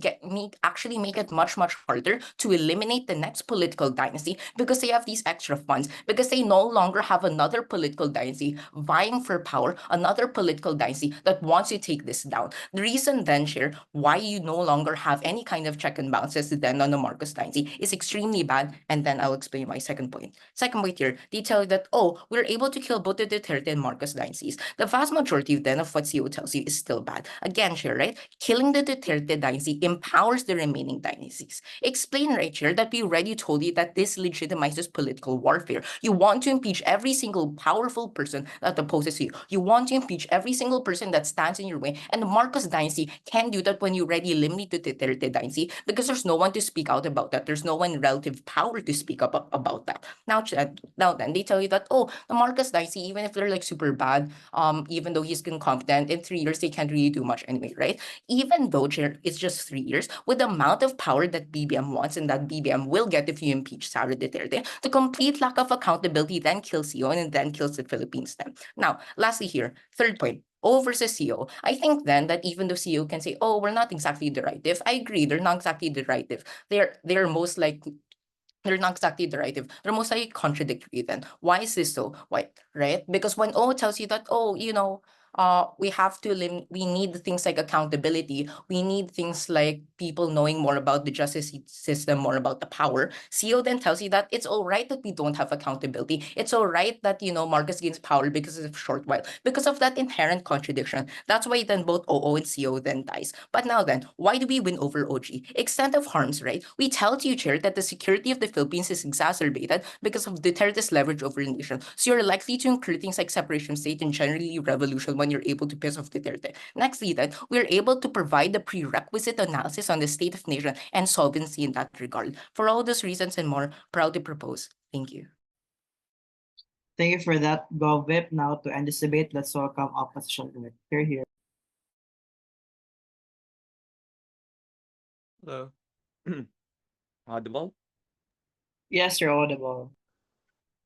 actually make it much, much harder to eliminate the next political dynasty, because they have these extra funds, because they no longer have another political dynasty vying for power, another political dynasty that wants to take this down. The reason then, Share, why you no longer have any kind of check and balances then on the Marcos dynasty is extremely bad, and then I'll explain my second point. Second point here, they tell you that, oh, we're able to kill both the Duterte and Marcos dynasties. The vast majority then of what CO tells you is still bad. Again, Share, right? Killing the Duterte dynasty empowers the remaining dynasties. Explain right here that we already told you that this legitimizes political warfare. You want to impeach every single powerful person that opposes you. You want to impeach every single person that stands in your way. And the Marcos dynasty can do that when you already eliminate the Duterte dynasty, because there's no one to speak out about that. There's no one in relative power to speak up about that. Now then they tell you that, oh, the Marcos dynasty, even if they're like super bad, even though he's incompetent, in 3 years they can't really do much anyway, right? Even though it's just 3 years, with the amount of power that BBM wants and that BBM will get if you impeach Sara Duterte, the complete lack of accountability then kills CO and then kills the Philippines then. Now, lastly here, third point. O versus CO. I think then that even though CO can say, oh, we're not exactly directive, I agree, they're not exactly directive. They're most likely they're not exactly directive. They're most likely contradictory then. Why is this so? Why, right? Because when O tells you that, oh, we have to we need things like accountability. We need things like people knowing more about the justice system, more about the power. CO then tells you that it's all right that we don't have accountability. It's all right that, Marcos gains power because of short while. Because of that inherent contradiction. That's why then both OO and CO then dies. But now then, why do we win over OG? Extent of harms, right? We tell you, Chair, that the security of the Philippines is exacerbated because of Duterte's leverage over the nation. So you're likely to incur things like separation of state and generally revolution when you're able to piss off Duterte. Nextly, then, we're able to provide the prerequisite analysis on the state of nation and solvency in that regard. For all those reasons and more, proud to propose. Thank you.
Thank you for that, GovVip. Now to end this debate, let's welcome opposition director here.
Hello. Audible?
Yes, you're audible.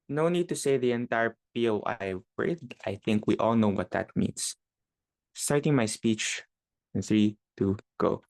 No need to say the entire POI word. I think we all know what that means. Starting my speech in 3, 2, go.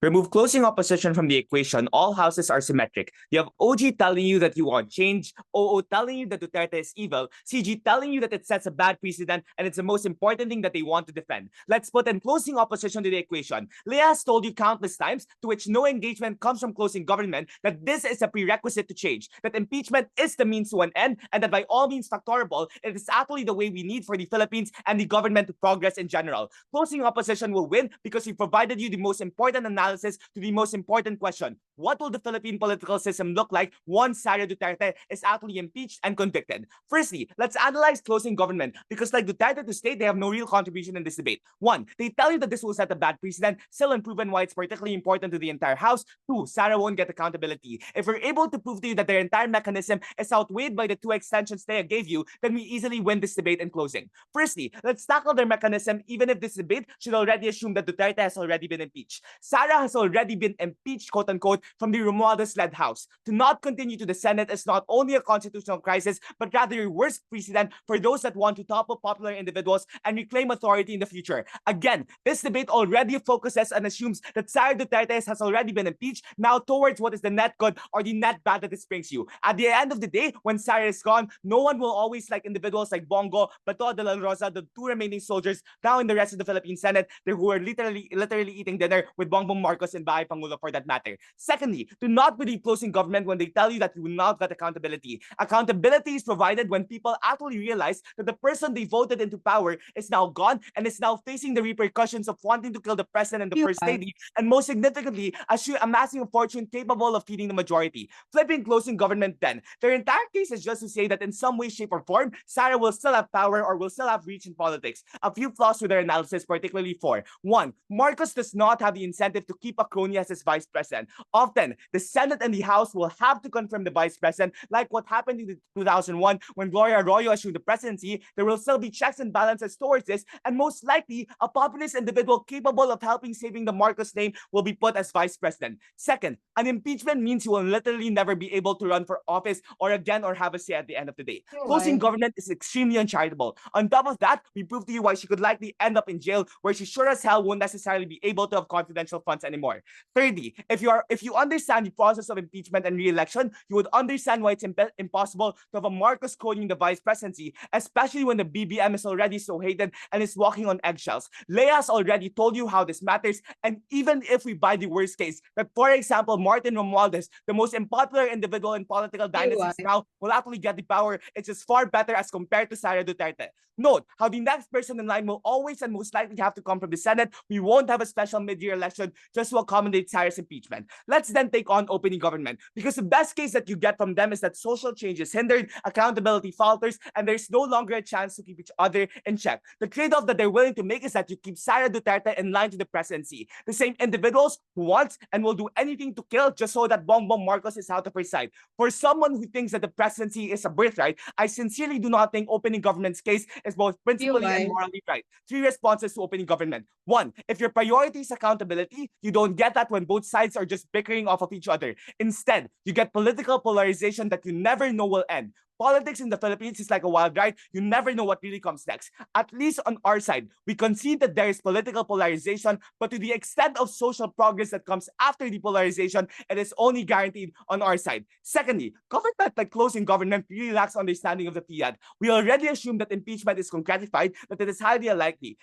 Remove closing opposition from the equation. All houses are symmetric. You have OG telling you that you want change, OO telling you that Duterte is evil, CG telling you that it sets a bad precedent, and it's the most important thing that they want to defend. Let's put in closing opposition to the equation. Leah has told you countless times, to which no engagement comes from closing government, that this is a prerequisite to change, that impeachment is the means to an end, and that by all means factorable, it is actually the way we need for the Philippines and the government to progress in general. Closing opposition will win because we provided you the most important analysis analysis to the most important question: what will the Philippine political system look like once Sara Duterte is actually impeached and convicted? Firstly, let's analyze closing government, because like Duterte to state, they have no real contribution in this debate. One, they tell you that this will set a bad precedent, still unproven why it's particularly important to the entire House. Two, Sara won't get accountability. If we're able to prove to you that their entire mechanism is outweighed by the 2 extensions they gave you, then we easily win this debate in closing. Firstly, let's tackle their mechanism, even if this debate should already assume that Duterte has already been impeached. Sara has already been impeached, quote unquote, from the Romualdez-led House. To not continue to the Senate is not only a constitutional crisis, but rather a worse precedent for those that want to topple popular individuals and reclaim authority in the future. Again, this debate already focuses and assumes that Sara Duterte has already been impeached, now towards what is the net good or the net bad that this brings you. At the end of the day, when Sara is gone, no one will always like individuals like Bongo, Bato de la Rosa, the 2 remaining soldiers now in the rest of the Philippine Senate, who are literally eating dinner with Bongbong Marcos and Baje Pangulo for that matter. Secondly, do not believe closing government when they tell you that you will not get accountability. Accountability is provided when people actually realize that the person they voted into power is now gone and is now facing the repercussions of wanting to kill the president and the first lady, and most significantly, amassing a fortune capable of feeding the majority. Flipping closing government then, their entire case is just to say that in some way, shape, or form, Sara will still have power or will still have reach in politics. A few flaws with their analysis, particularly for: one, Marcos does not have the incentive to keep a crony as his vice president. Often, the Senate and the House will have to confirm the vice president, like what happened in 2001 when Gloria Arroyo assumed the presidency. There will still be checks and balances towards this, and most likely, a populist individual capable of helping saving the Marcos name will be put as vice president. Second, an impeachment means you will literally never be able to run for office or again or have a say at the end of the day. Closing government is extremely uncharitable. On top of that, we proved to you why she could likely end up in jail, where she sure as hell won't necessarily be able to have confidential funds anymore. Thirdly, if you understand the process of impeachment and re-election, you would understand why it's impossible to have a Marcos cloning the vice presidency, especially when the BBM is already so hated and is walking on eggshells. Leah has already told you how this matters, and even if we buy the worst case, that for example, Martin Romualdez, the most unpopular individual in political dynasties now, will actually get the power, it's just far better as compared to Sara Duterte. Note how the next person in line will always and most likely have to come from the Senate. We won't have a special mid-year election just to accommodate Sara's impeachment. Let's then take on opening government, because the best case that you get from them is that social change is hindered, accountability falters, and there's no longer a chance to keep each other in check. The trade-off that they're willing to make is that you keep Sara Duterte in line to the presidency. The same individuals who want and will do anything to kill just so that Bongbong Marcos is out of her sight. For someone who thinks that the presidency is a birthright, I sincerely do not think opening government's case is both principally and morally right. 3 responses to opening government. 1, if your priority is accountability, you don't get that when both sides are just bickering off of each other. Instead, you get political polarization that you never know will end. Politics in the Philippines is like a wild ride. You never know what really comes next. At least on our side, we concede that there is political polarization, but to the extent of social progress that comes after the polarization, it is only guaranteed on our side. Secondly, government like closing government really lacks understanding of the fiat. We already assume that impeachment is concretified, that it is highly likely.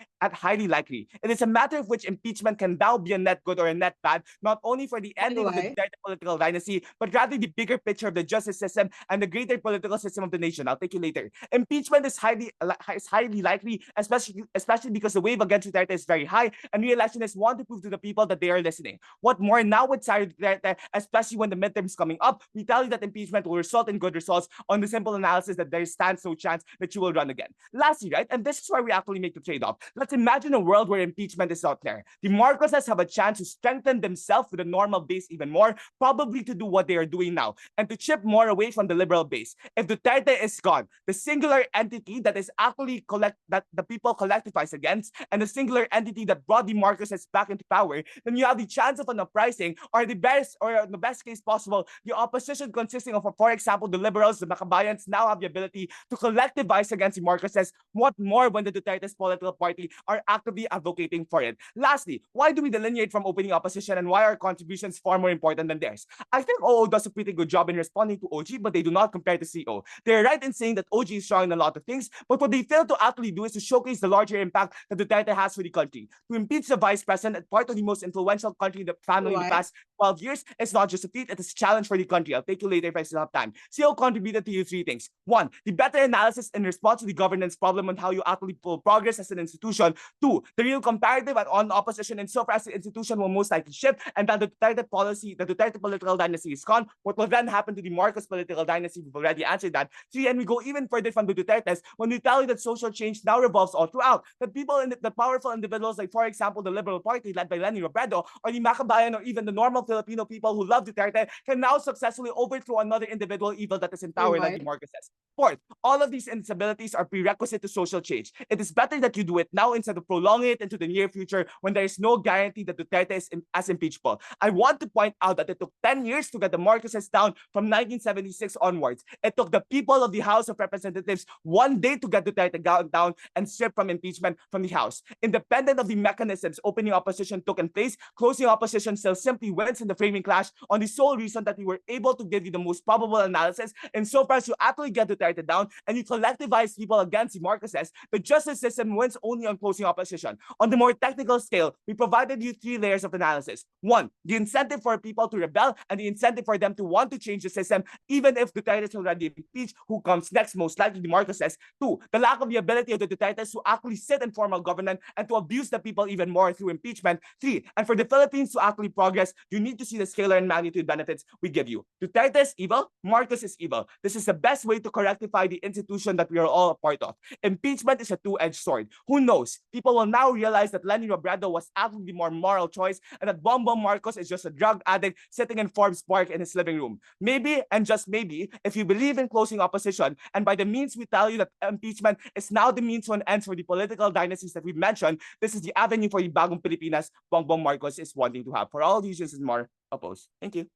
It is a matter of which impeachment can now be a net good or a net bad, not only for the ending of the Duterte political dynasty, but rather the bigger picture of the justice system and the greater political system of the nation. I'll take you later. Impeachment is highly likely, especially because the wave against Duterte is very high, and re-electionists want to prove to the people that they are listening. What more now with Sara Duterte, especially when the midterms coming up, we tell you that impeachment will result in good results on the simple analysis that there stands no chance that you will run again. Lastly, right, and this is where we actually make the trade-off. Let's imagine a world where impeachment is out there. The Marcoses have a chance to strengthen themselves with a normal base even more, probably to do what they are doing now, and to chip more away from the liberal base. If Duterte is gone, the singular entity that is actually that the people collectivize against, and the singular entity that brought the Marcoses back into power, then you have the chance of an uprising, or the best case possible, the opposition consisting of, for example, the liberals, the Makabayans, now have the ability to collectivize against the Marcoses. What more when the Duterte's political party are actively advocating for it? Lastly, why do we delineate from opening opposition, and why are contributions far more important than theirs? I think OO does a pretty good job in responding to OG, but they do not compare to CO. They're right in saying that OG is strong in a lot of things, but what they fail to actually do is to showcase the larger impact that Duterte has for the country. To impeach the vice president at part of the most influential country in the family in the
Why?
past 12 years is not just a feat, it is a challenge for the country. I'll take you later if I still have time. CEO contributed to you three things. One, the better analysis in response to the governance problem on how you actually pull progress as an institution. Two, the real comparative on opposition insofar as the institution will most likely shift, and that the Duterte policy, the Duterte political dynasty is gone. What will then happen to the Marcos political dynasty? We've already answered that. Three, and we go even further from the Dutertes when we tell you that social change now revolves all throughout. That people in the powerful individuals, like for example the Liberal Party led by Leah Robredo, or the Makabayan, or even the normal Filipino people who love Duterte, can now successfully overthrow another individual evil that is in power, like the Marcoses. Fourth, all of these instabilities are prerequisite to social change. It is better that you do it now instead of prolonging it into the near future when there is no guarantee that Duterte is as impeachable. I want to point out that it took 10 years to get the Marcoses down from 1976 onwards. It took the people of the House of Representatives 1 day to get Duterte down and stripped from impeachment from the House. Independent of the mechanisms opening opposition took in place, closing opposition still simply wins in the framing clash on the sole reason that we were able to give you the most probable analysis. And so far as you actually get Duterte down and you collectivize people against the Marcoses, the justice system wins only on closing opposition. On the more technical scale, we provided you three layers of analysis. One, the incentive for people to rebel and the incentive for them to want to change the system, even if Duterte is already impeached. Who comes next? Most likely the Marcoses. Two, the lack of the ability of the Dutertes to actually sit in formal government and to abuse the people even more through impeachment. Three, and for the Philippines to actually progress, you need to see the scalar and magnitude benefits we give you. Duterte is evil, Marcos is evil. This is the best way to correctify the institution that we are all a part of. Impeachment is a two-edged sword. Who knows? People will now realize that Leah Robredo was actually the more moral choice and that Bongbong Marcos is just a drug addict sitting in Forbes Park in his living room. Maybe, and just maybe, if you believe in closing opposition, and by the means we tell you that impeachment is now the means to an end for the political dynasties that we've mentioned, this is the avenue for the bagong Pilipinas Bongbong Marcos is wanting to have. For all these reasons and more, oppose. Thank you.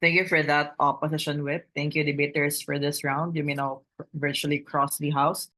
Thank you for that opposition whip. Thank you, debaters, for this round. You may now virtually cross the house.